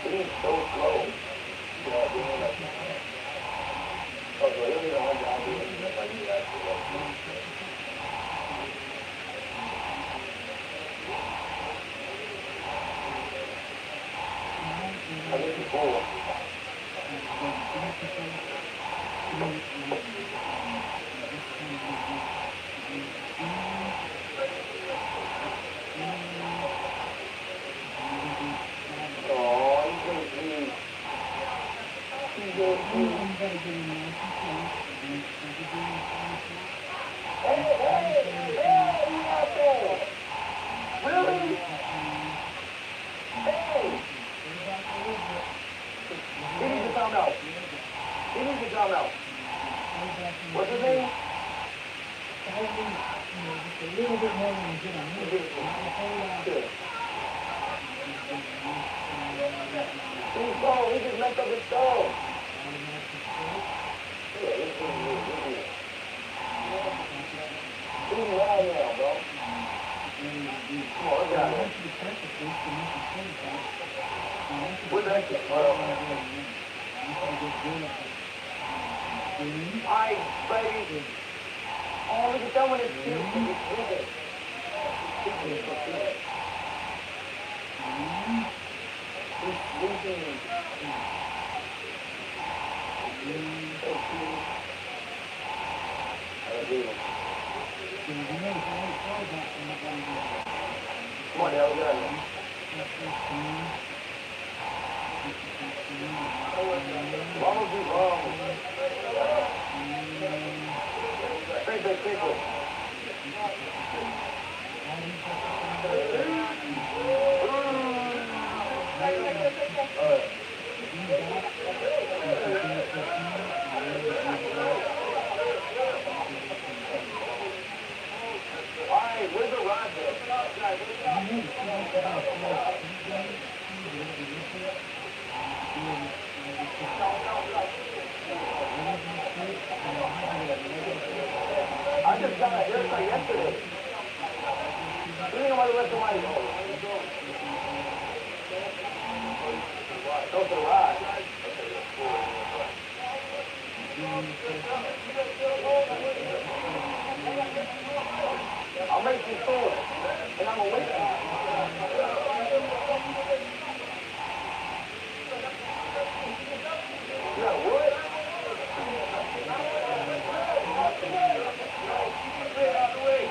He's so slow. Oh, so he'll be the one guy doing it. That's like you guys do that. I think he's full. Oh, he's going to be. He's going to be. Hey, you out there? Really? Hey! He needs to come out. He needs to come out. What's his name? A little bit more than you get on here. He's gone. He just messed up his stone. He's mad now, bro. Come on, let's go. What's that? Alright, baby. Oh, look at that one. It's cute. Come on, now, get out. Vamos de vamos. Feito. All right, where's the rod there? I just got a haircut yesterday. You think about the rest of my life. Go to the ride. I'll make you food, and I'm gonna wait. You got wood? Get out of the way.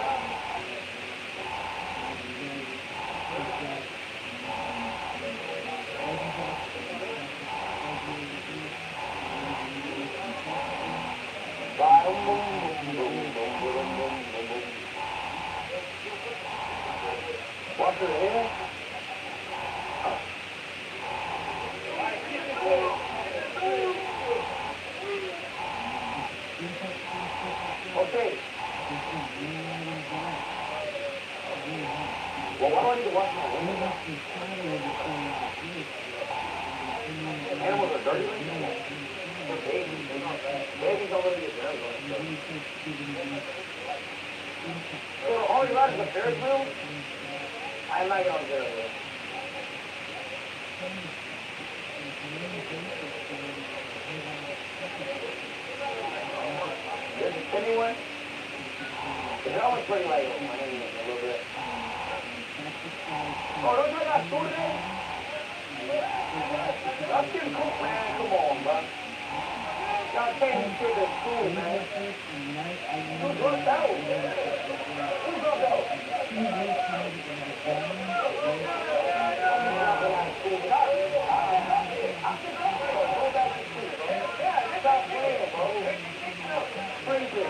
Wash your hair? Okay. Well, why do I need to wash my hair? Animals are dirty. Babies don't really get dirty. So all you got is a Ferris wheel? I'm not going to do it. There's a spinning one? That one's pretty light on my hand a little bit. Oh, don't you got food in? That's getting cooked, man. Come on, bro. Y'all can't even get this food, man. Who's looked out? Who's looked out? Stop playing, bro. Crazy.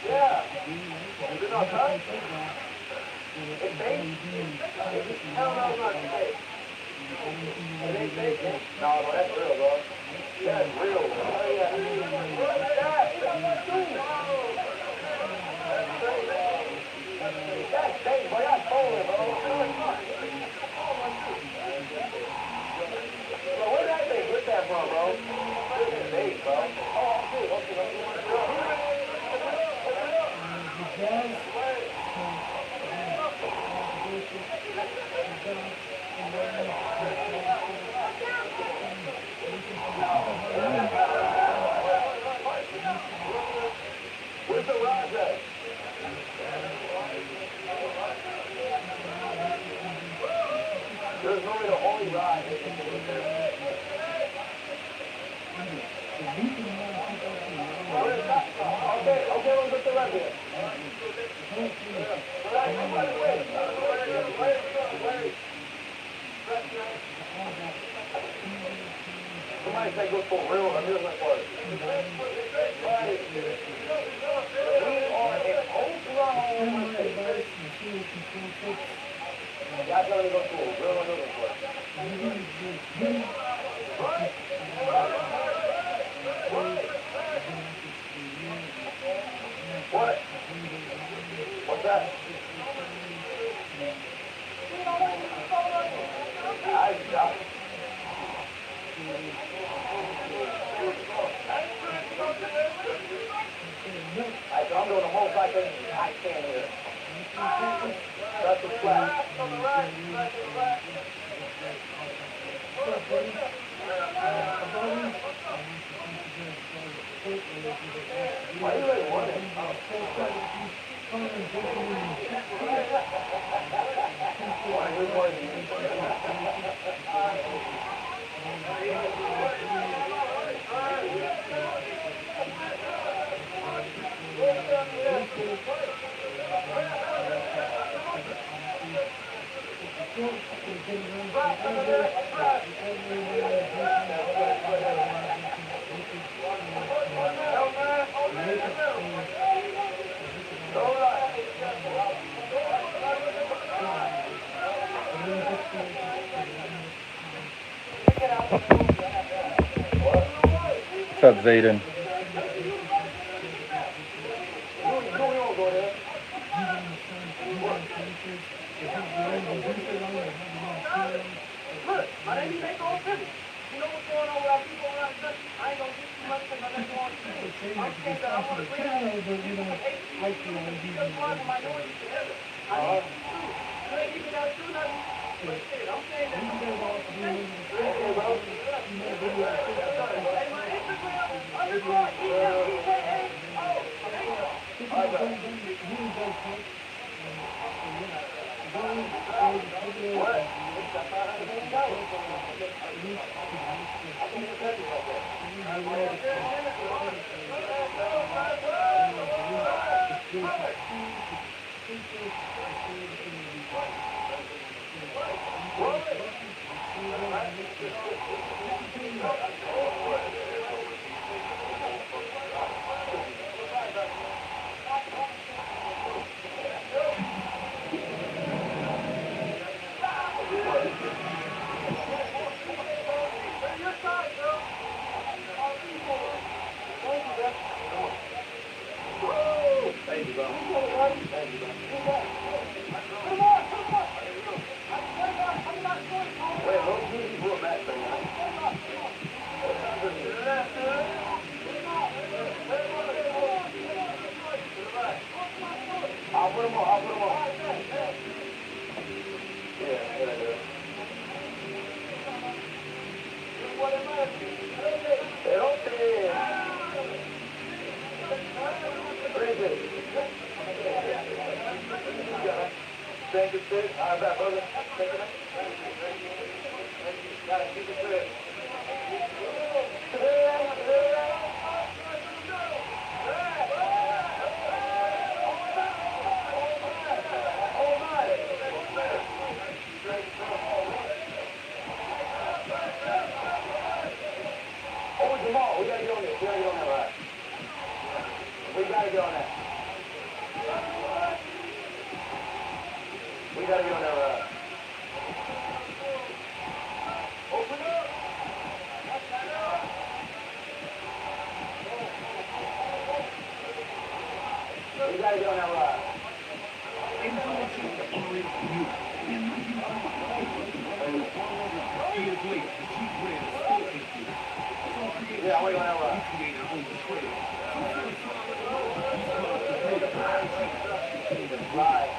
Yeah. You're not done? It's fake? Hell no, it's not fake. It ain't fake. No, that's real, bro. That's real. Oh, yeah. That's fake, boy. That's Poland, bro. Bro, where that thing? Where's that from, bro? It's fake, bro. Oh, okay. Where's the Raja? There's only the only ride. Okay, we'll get the rest here. Somebody say go for real amusement park. We are in Oklahoma State. Y'all tell me to go to a real amusement park. What? What's that? I'm doing a whole fucking hot can here. That's the flat. Why do you really want it? Why do you want What's up, Zayden? We gotta be on that ride. Open up. We gotta be on that ride. Yeah, I want to go on that ride. Right.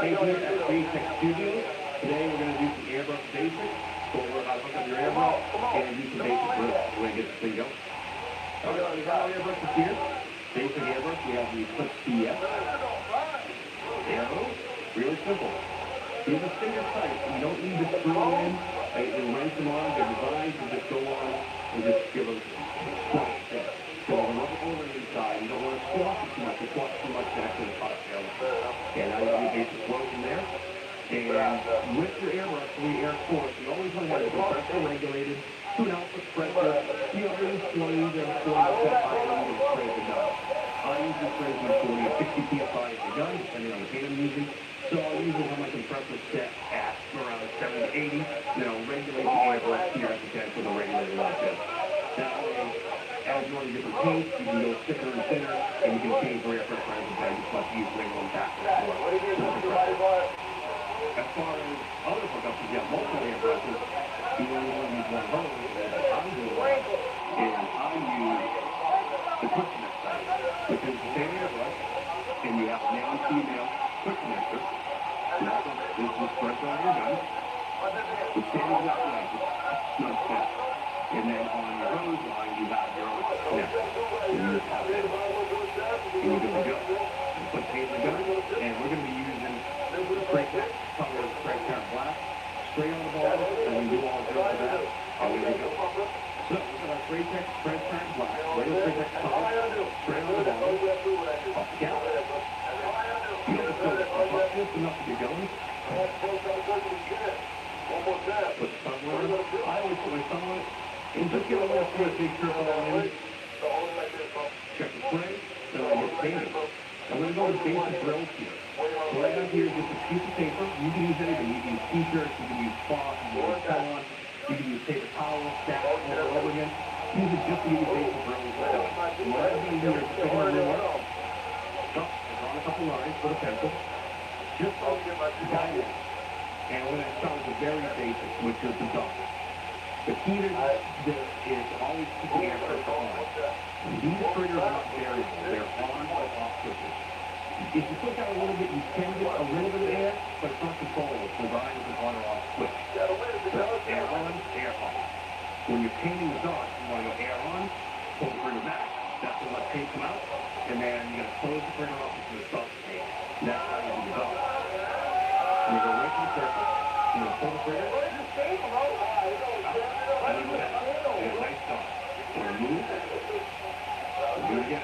Here at Free Tech Studios. Today we're going to do some airbrush basics. Go over how to hook up your airbrush and do some basic work. We're going to get this thing going. Alright, we got our airbrushes here. Basic airbrush, we have the Eclipse CS. Arrows, really simple. These are finger tight. You don't need to screw them in and wrench them on. They're designed to just go on and just give them squash there. So we're rub it over the inside. You don't want to squash it too much. You squash too much, that's going to cause failure. And now you have your basic flow in there. And with your airbrush, for the air force, you always want to have it compressor regulated to an output pressure. You know, really 20 to 40% higher than you spray the gun. I usually spray between 40 and 60 psi at the gun, depending on the pan I'm using. So I'll usually have my compressor set at around 70 to 80. Then I'll regulate the airbrush here at the tank with a regulator like this. That way, as you want a different paint, you can go thicker and thinner, and you can change your air pressure as the tank. It's much easier going back and forth. As far as other hookups, you have multiple airbrushes. You only want to use one hose, and I'm doing is I use the quick connector, which is the same airbrush, and you have male and female quick connector. Now, this is pressure on your gun. The same exact length, not step. And then on your hose line, you have your own connector. And you just have it. And you're good to go. You put paint in the gun, and we're going to be using spray tech color spray tech black. Spray on the ball, and we do all the rest of that. And there we go. So, we got our spray tech transparent black. Regular spray tech color. Spray on the ball. Off the cap. You don't have to go up just enough to get going. Put the cover on. I always put my thumb on it. And just get a little bit big circle on it. Check the spray. Then I get painted. I'm going to go with basic drills here. So what I have here is just a piece of paper. You can use anything. You can use t-shirts, you can use cloth, you can use towel, you can use paper towels, stack over and over again. Use it just to get your basic drills. What I'm going to do is take my ruler. I've drawn a couple lines with a pencil. Just guide it. And we're going to start with the very basic, which is the dot. The key to this is always keep the air pressure on. These triggers are not variable. They're on or off switches. If you push out a little bit, you can get a little bit of air, but it's not controllable. It's designed as an on or off switch. So air on, air off. When you're painting the dot, you want to go air on, pull the trigger back. That's when let paint come out. And then you're going to close the trigger off until it stops the paint. And that's how you do the dot. When you go right to the surface, you're going to pull the trigger. And then back. And a nice dot. We're going to move. Do it again.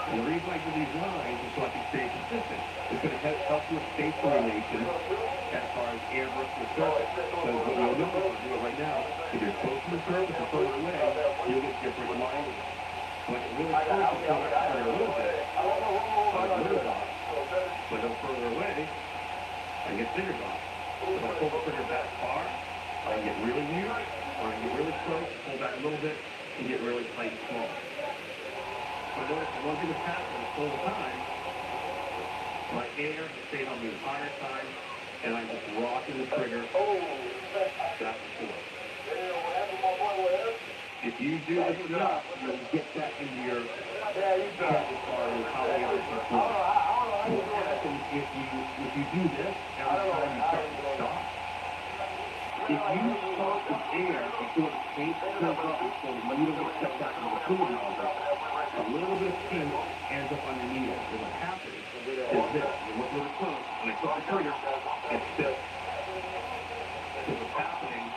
And the reason I do these lines is so I can stay consistent. It's going to help with spatial relation as far as airbrush to the surface. Because what you'll notice, I'll do it right now, if you're close to the surface or further away, you'll get different lines. When it's really close, it's going to hurt a little bit. Like a little dot. But if further away, I get bigger dots. If I pull the trigger back far, I can get really near, or I can get really close, pull back a little bit, and get really tight and small. But notice one thing that's happening all the time, my air stays on the entire time, and I'm just rocking the trigger back and forth. If you do this enough, you'll get that into your head as far as how the air is flowing. What happens if you do this every time you start to stop? If you stop the air before the paint fills up before the needle gets set back into the fluid nozzle, A little bit of paint ends up on your needle. And what happens is this. You look really close, and I put the trigger, it's this. So what's happening,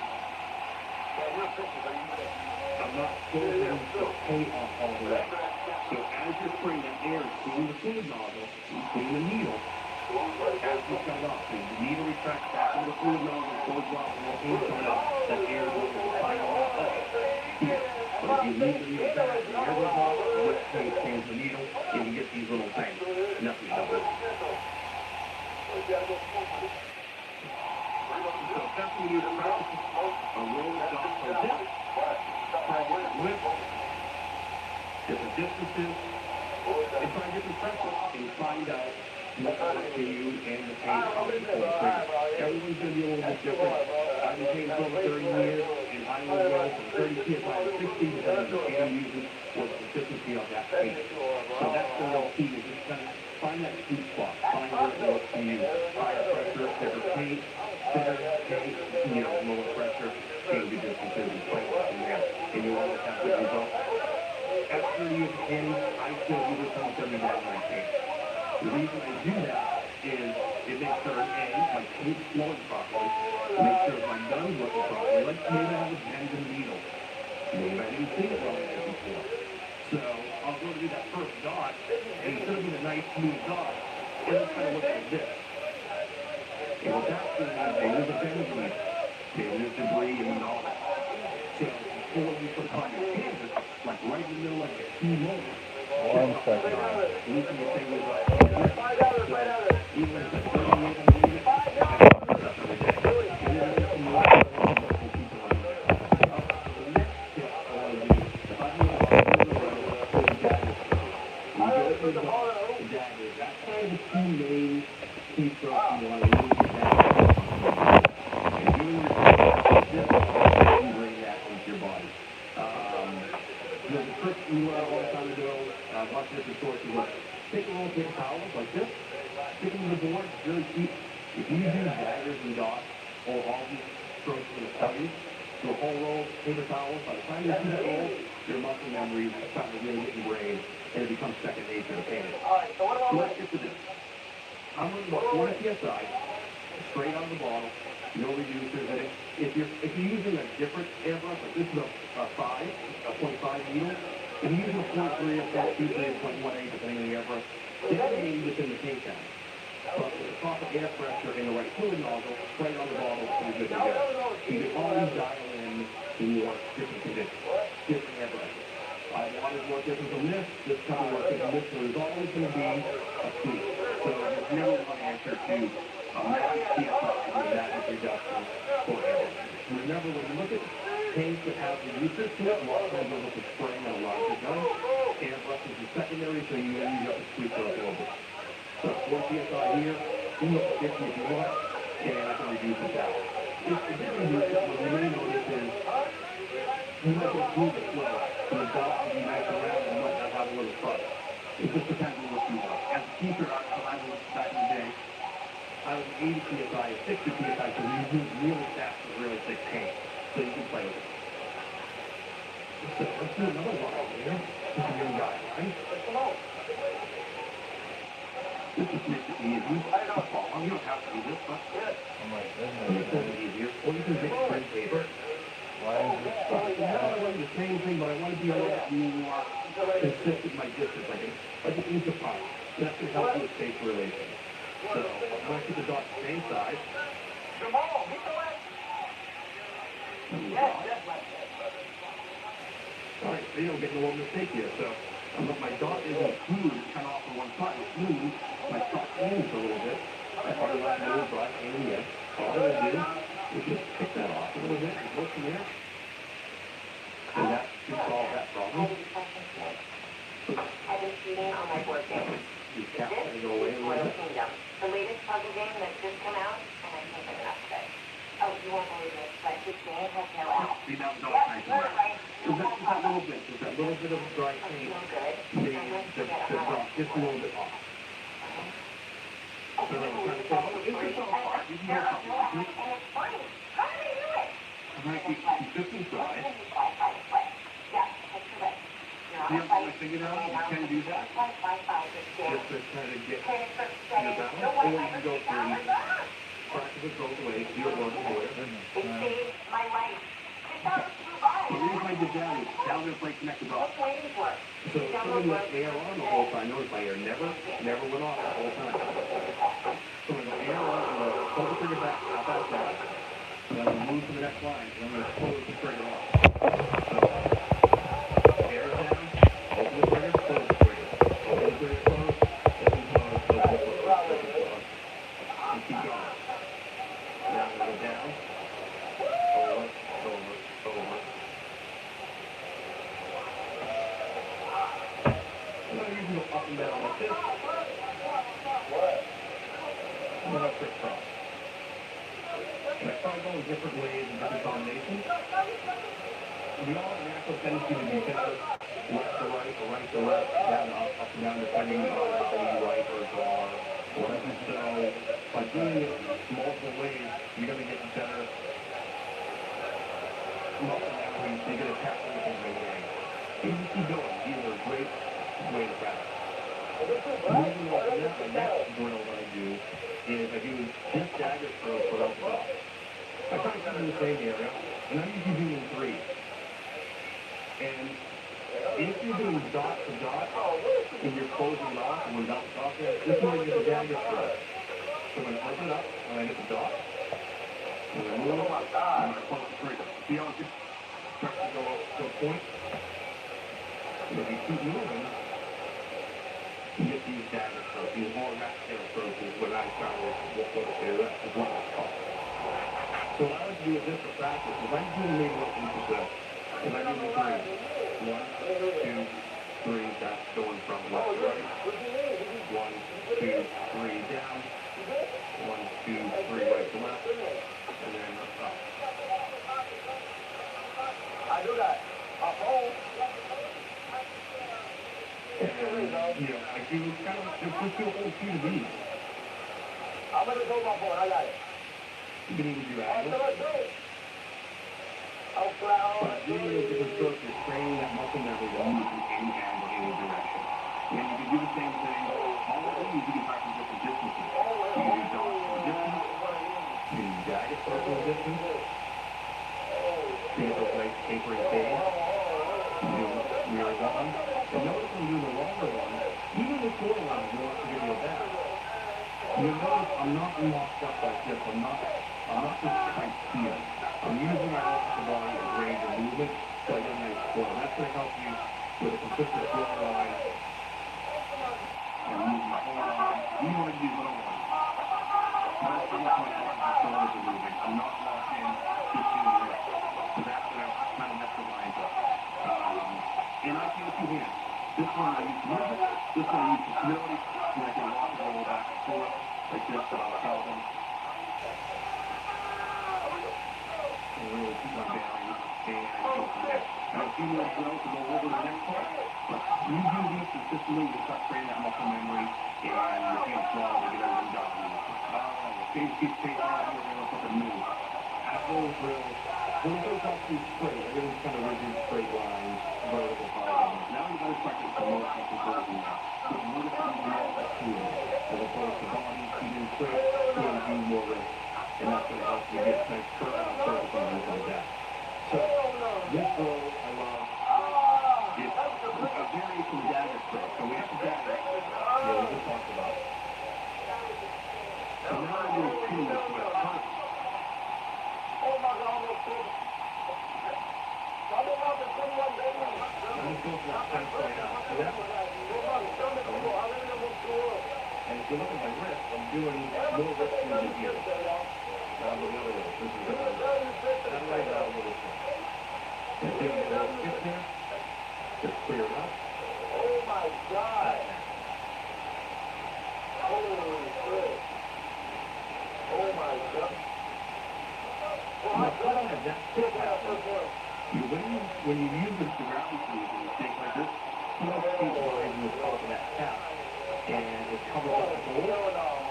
I'm not pulling the paint off all the way. So as you're spraying that air through the fluid nozzle, through the needle, as you shut it off, so the needle retracts back into the fluid nozzle, closes off, and the paint comes out, that air goes to the final off here. But if you leave the needle back, the air goes off, the paint stays the needle, and you get these little things. Nothing happens. So that's when you practice a roll dot for this. Try different widths, different distances, and try different pressures, and find out what works for you and the paint how you pull the trigger. Everyone's going to be a little bit different. I've been painting for over 30 years, and I will go from 30 psi to 60 depending on the paint I'm using or the consistency of that paint. So that's the real key, is just kind of find that sweet spot, find where it works for you. Higher pressure, thicker paint, thinner paint, lower pressure, change the distances and play from there. And you always have good results. After 30 years of painting, I still do this almost every day when I paint. The reason I do that is it makes sure, A, my paint's flowing properly, make sure my gun's working properly. Like maybe I have a bend in the needle. Maybe I didn't see it well enough before. So I'll go to do that first dot, and instead of being a nice smooth dot, it'll kind of look like this. And what that's going to do, maybe there's a bend in the needle. Maybe there's debris in the nozzle. So before you put it on your canvas, like right in the middle of a key moment, 1 second. we can say we're like, so even if it's 30 years in the needle, I do this stuff every day. And then there's some more people on there. The next tip I want to do, if I'm going to go on the road, is daggers. When you go through the daggers, that's kind of the two main key strokes you want to really get that. And doing your this, you bring that into your body. There's a trick we learned a long time ago, lots of different sources, was take a little paper towel like this, stick them to the board, it's really cheap. If you use daggers and dots, or all these strokes in the study, do a whole roll of paper towels, by the time you see that roll, your muscle memory is starting to really get ingrained, and it becomes second nature to paint it. So let's get to this. I'm running about 40 psi, straight out of the bottle, no reducers in it. If you're using a different airbrush, like this is a 0.5 needle, if you're using a 0.3 or 0.23 or 0.18, depending on the airbrush, it's going to be within the paint count. But with the proper air pressure and the right fluid nozzle, straight on the bottle, it's good to go. You can always dial in your different conditions, different airbrushes. I wanted more different than this couple more different than this, so there's always going to be a tweak. So there's never one answer to a magic CSI with that reduction for airbrush. Remember, when you look at paints that have the uses to it, a lot of times you'll look at spraying on a larger gun. Airbrush is the secondary, so you have to tweak those a little bit. So 4 psi here, you look at 50 if you want, and I can reduce it down. If the difference is, what you really notice is, you might go through the flow, so the dots will be nice and round and might not have a little fuzz. It just depends on what you want. As a teacher, I was back in the day, I was 80 psi, 60 psi, so you move really fast with really thick paint, so you can play with it. So let's do another one over here. This is your guideline. This just makes it easy. You don't have to do this, but Oh my it makes goodness. it easier. Or you can take print paper. Why is this so Now I run the same thing, but I want to be a little bit more consistent with my distance, like an inch apart. That's going to help with space relations. So I'm going to keep the dot the same size. Alright, so you don't get no more mistake here. So my dot isn't smooth, kind of off on one side. It's smooth. My dot moves a little bit. I probably like a little brush in the end. All I'm going to do is just pick that off a little bit and go from there. And that should solve that problem. I've been cheating on my board games. These caps are going to go away a little bit. Kingdom, the latest puzzle game that's just come out, and I can't get enough of it. Oh, you won't believe this, but this game has no app. See, now it's all nice and right. So that's just a little bit. Just that little bit of dry paint. The drop just a little bit off. So then we're trying to say, oh, it's just all apart. You can have something like this. And it's funny. How do they do it? I'm going to keep this inside. Yeah, that's correct. You're See, on I'm site. going to figured out, you can do that. Like my five is Just to kind of get Training for your studying. balance. Don't Or want you to can ever go take down through, my back. practice it both ways, do it once for it. It saved my life. It's not too bad. The reason I did that is now I'm going to play connected off. What's waiting for? So something with air on the whole time. Notice my air never went off the whole time. So when the air on, I'm going to pull the trigger back, out that side. And then I'm going to move to the next line. And I'm going to close the trigger off. So, air down, open the trigger, close the trigger. Open the trigger, close, open, close, open, close, open, close. And keep going. Now I'm going to go down, over, over, over. You know, you can go up and down like this. And then up crisscross. And I try going different ways and different combinations. We all have a natural tendency to be better left to right or right to left, down to up to down, depending on how we write or draw or whatever. So by doing it multiple ways, you're going to get better muscle memory. You're going to tap everything right away. You just keep going. These are a great way to practice. Moving on to the next drill that I do is I do just dagger throws without the dot. I try to keep in the same area, and I'm usually doing three. And if you're doing dot to dot, and you're closing off, and when dot to dot there, this is where you get the dagger throw. So I'm going to open it up, and I hit the dot, and I move, and I close the trigger. See how it just starts to go up to a point? And if you keep moving, you get these dagger throws, these more rat tail throws is what I start with, what is what it's called. So what I like to do with this for practice is I'm doing maybe what each of this. If I do the three, 1, 2, 3, that's going from left to right. 1, 2, 3, down. 1, 2, 3, right to left. And then up. I do that. Up home. And, you know, I do kind of, just do a whole few of these. I'm going to go my board. I got it. You can even do I'm angles. going to do it. I'll But doing those different strokes is training that muscle memory to move in any angle, any direction. And you can do the same thing. All of these you can practice different distances. You can do dots from a distance. You can do dagger throws from a distance. See those nice tapering fades. You do mirror one. And notice when you do the longer one, even the shorter one, you don't have to give you a back. You notice I'm not locked up like this. I'm not just tight here. I'm using my upper body as range of movement so I get a nice flow. That's going to help you with a consistent flow line and move my whole line. Even when I do little ones. Notice how much my arms and shoulders are moving. I'm not locked in just doing this. So that's going to kind of mess the lines up. And I can do two hands. This one I use movement. This one I use stability. And I can walk and roll back and forth like this without problem. And really keep my bearings and go from there. And a few more drills to go over the next part. But you do this consistently, you start training that muscle memory and your hands strong to get everything done. Change keeps changing out here, we're going to something new. After those drills, when it goes up too straight, everything's kind of rigid, straight lines, vertical polygons. Now you got to practice some more flexibility now. So you want to see more of that too. As opposed to body keeping straight, you want to do more wrist. And that's going to help you get nice curve and surface and things like that. So, this drill I love. It's a variation of dagger stroke. So we have the dagger that we just talked about. So now I'm doing two with my punch. Oh my God, I'm going to I'm about to come up, baby. I'm just going for that punch right now. See that? And if you look at my wrist, I'm doing more wrist movement here. Now the other wrist. This is the other wrist. That right now, the wrist. And see, I'm going to skip there. Just clear it up. Oh my God. Holy shit. Oh my God. Now, put on that tip happen. When you use this gravity sleeve and things like this, you don't see the lines in the top of that cap. And it covers up the hole.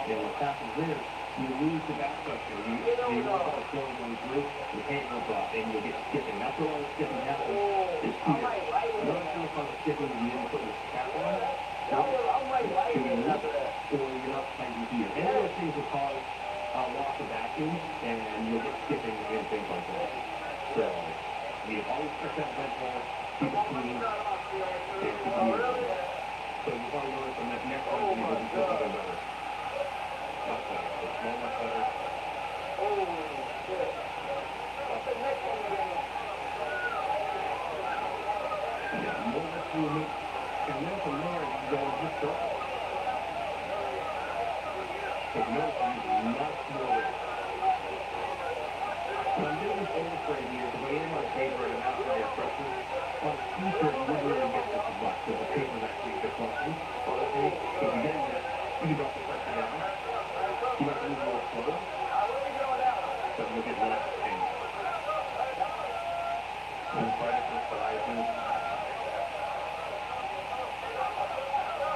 And what happens is, you lose the back pressure. You want to slow going through, the paint will drop, and you'll get skipping. That's where all the skipping happens. It's here. Another thing about the skipping is you didn't put your cap on. It's too loose, or you're not tighten here. Any of those things will cause loss of vacuum, and you'll get skipping and things like that. So, you always check that vent hole, keep it clean, and keep it moving. So you probably notice on that next one, you doesn't feel better. Much better. So small, much better. Yeah, more movement. And then from there, you can go and just circle. But notice I'm using much more weight. And I'm doing this overspray here because I am on paper and I'm not very pressure. On a t-shirt, you wouldn't really get this as much because the paper is actually a bit fluffy. On a tape, if you're getting this, you can drop the pressure down. You might move a little slower, but you'll get less pain. And try different sizes.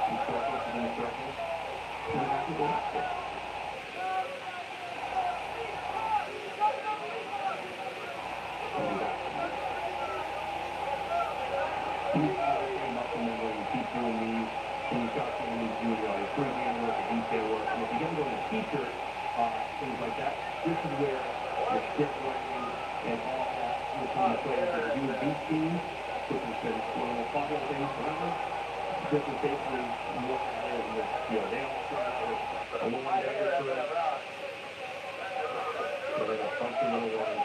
And circles within circles. And then after the last bit. Muscle memory, you keep doing these, and you start doing these freehand work, detail work, and if you get into a t-shirt, things like that, this is where your script writing and all that will come into play. If you do a beat team, which has been one of the popular things forever, this is basically what that is. They all start out with a long dagger script, so they're a funky little one.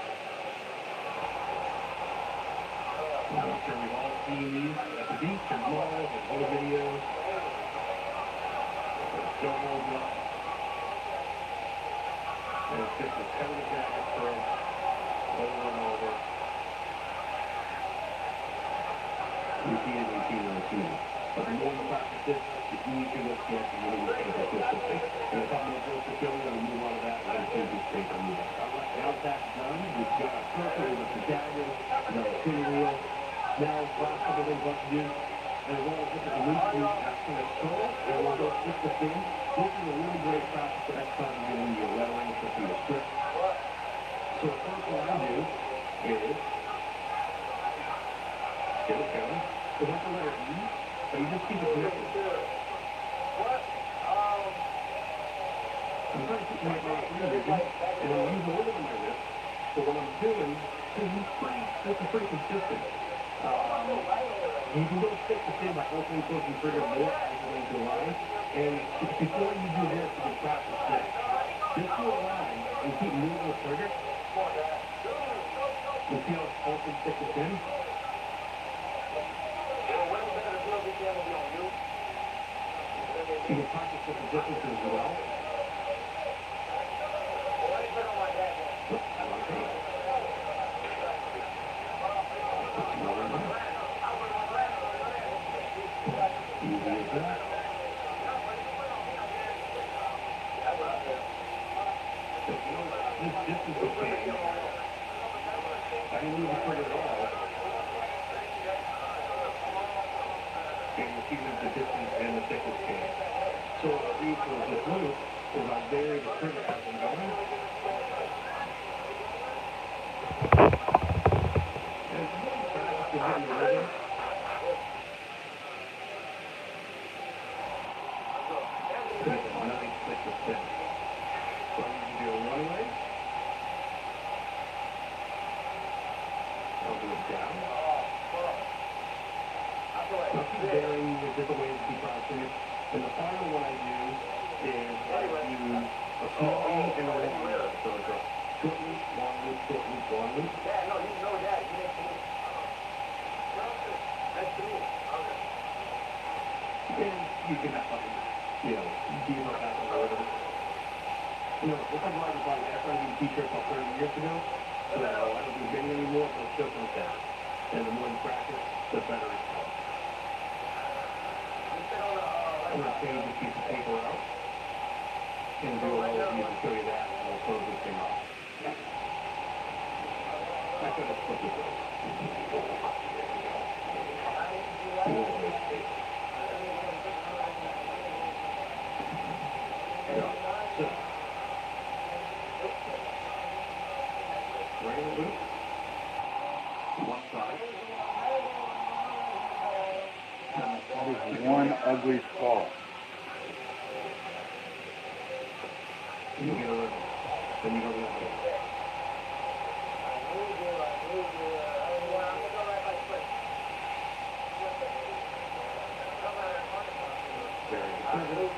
I'm sure we've all seen these at the beach and malls and other videos. It still holds up. And it's just a totally jacket curl over and over. Repeat. But the more you practice this, the easier this gets and the more you get consistency. And a couple of drills to show you, and move on to that, and then change your shape and move on. Now that's done, we've got a circle with the dagger, the spinning wheel. Now, last couple of things left to do, and we'll look at the loose view after the total, and we'll go stick this in. This is a really great practice for next time you're doing your lettering for your script. So the first one I do is, get it going. So that's the letter E, but you just keep it connected. I'm trying to keep my mouth revision, and I'm using a little bit of my wrist, so what I'm doing, this is pretty consistent. You can go stick the pin by opening, closing trigger more as you go into a line. And before you do this, you can practice this. Just do a line and keep moving the trigger. You see how it's open, stick the pin? You can practice different distances as well. This is the thing. I didn't move the trigger at all. And you're keeping the distance and the thickness change. So what I do for this loop is I vary the trigger as I'm going. And it's really fast to get in the rhythm. It's a nice thick spin. So I'm going to do it one way. I'll do it down. I'll keep varying the different ways to keep practicing it. And the final one I do is I use a small loop and a long loop. So it's a short loop, long loop, short loop, long loop. Yeah, no, you know that. You make me. That's to me. And you can have fun, deal with that a little bit. If I'm riding a bike, I started doing t-shirts about 30 years ago. So I don't do getting anymore, but it's still like that. And the more you practice, the better it comes. I'm going to change this piece of paper out. And do a little view to show you that, and we'll close this thing off. I could have put this in. So, regular loop. One side. That is one ugly skull. You get a little. Then you go to the other. Very good.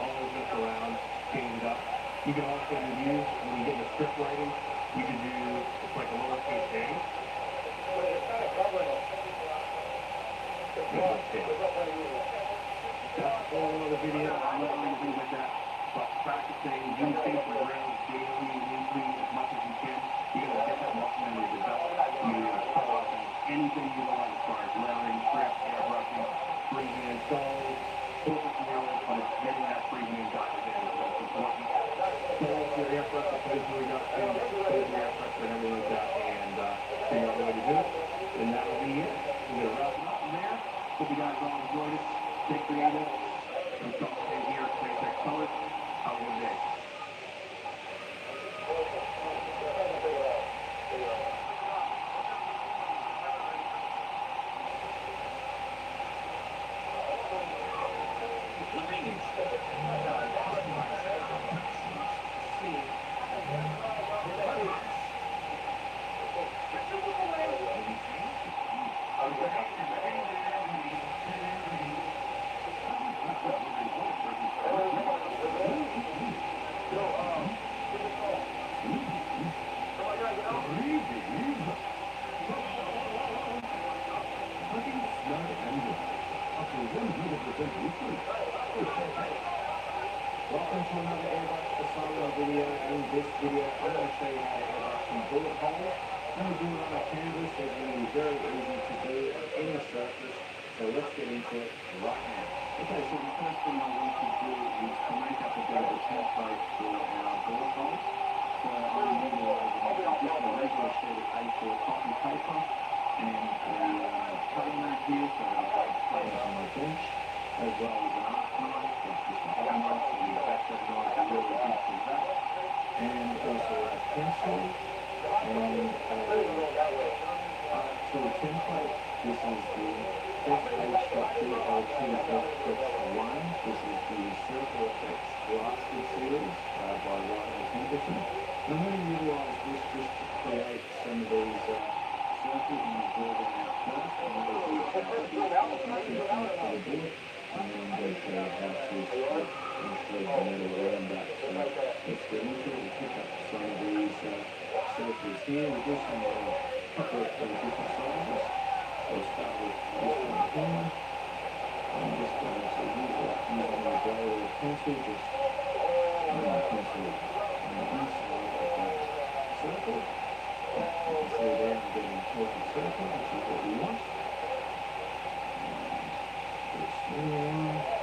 Always look around, change it up. You can also use, when you get the script writing, you can do, it's like a lowercase a. That's a whole other video on leveling and things like that. But practicing, use basic drills daily, weekly, as much as you can. You're going to get that muscle memory developed. You start off in anything you want as far as leveling, script, airbrushing, freehand soles, focus murals, but it's getting that freehand dialed in is most important. Soles your airbrush, the phase reduction, phase your airbrush and everything like that, and figure out a way to do it. And that'll be it. We're going to wrap it up from there. Hope you guys all enjoyed it. Stay creative. I'm Tom here at SpaceX Colors. Have a good day. Welcome to another Airbrush Persona video. In this video, I'm going to show you how to airbrush some bullet holes. I'm going to do it on a canvas. It's going to be very easy to do on any surface. So let's get into it right now. Okay, so the first thing I want to do is to make up a bit of a template for our bullet holes. So I'm utilizing just a regular sheet of A4 copy paper and a cutting mat here, so I've got place on my bench, as well as an arc knife, that's just a bottom knife, so the exact knife is really good for that, and also a pencil, and to a template. This is the FH.DLT.1. This is the Circle Effects Blasted series by Ryan Henderson. I'm going to utilize this just to create some of these circles and draw them out first. And that will be for the bullet. And then go through how to include the metal around that. So let's get into it and pick up some of these circles here. We'll do some couple of different sizes. We'll start with this one here. I'm just going to use my blade or pencil, just run my pencil on the inside of that circle. You can see there I'm getting a perfect circle, which is what we want. And a smaller one.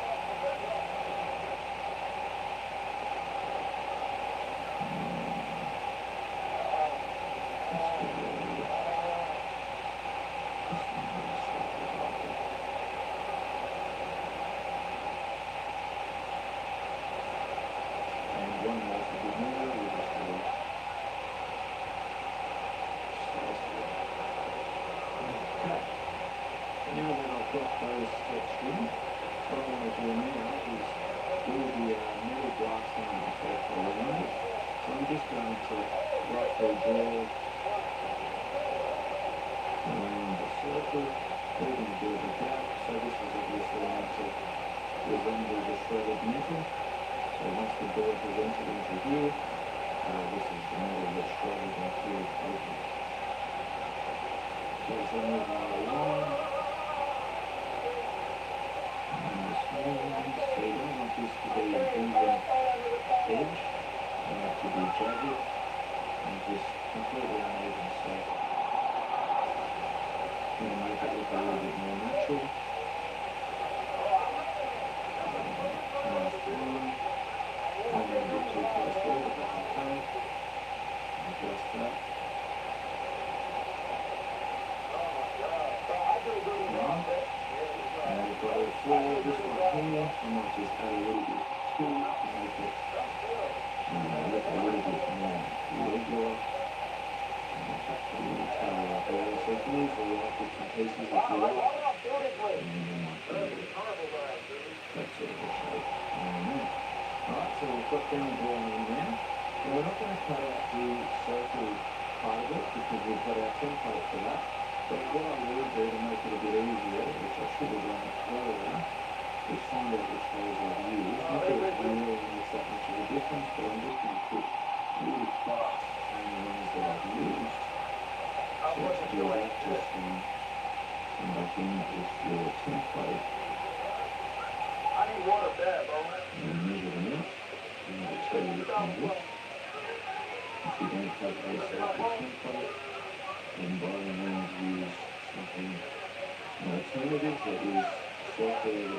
One more to be more, we'll just do it. Okay. Now that I've got those sketched in, what I want to do now is do the metal blasting effect around it. So I'm just going to roughly draw around the circle. We're going to do the gap. So this is obviously going to resemble the shredded metal. So once the board is entered into here, this is the metal that's shredded and peeled open. So as I move my line, and the small ones, so you don't want this to be an even edge, you want it to be jagged, and just completely uneven, so I'm going to make it look a little bit more natural. Last one. I'm going to get too close there, but that's okay. Adjust that. Right. And we've got it forward, this one here. I might just add a little bit to it to make it look a little bit more regular. families where you have different cases if you will. And then that sort of a shape. Alright, so we've got down the ball in there. Now we're not going to cut out the circle part of it because we've got our template for that. But what I will do to make it a bit easier, which I should have done earlier, is find out which holes I've used. Not that it really makes that much of a difference, but I'm just going to put really flat on the ones that I've used. So to do that, just come back in with your template. I need water bad, bro. And measure them out. And I'll tell you which one which. If you don't have a circle template, then by all means use something, an alternative that is circular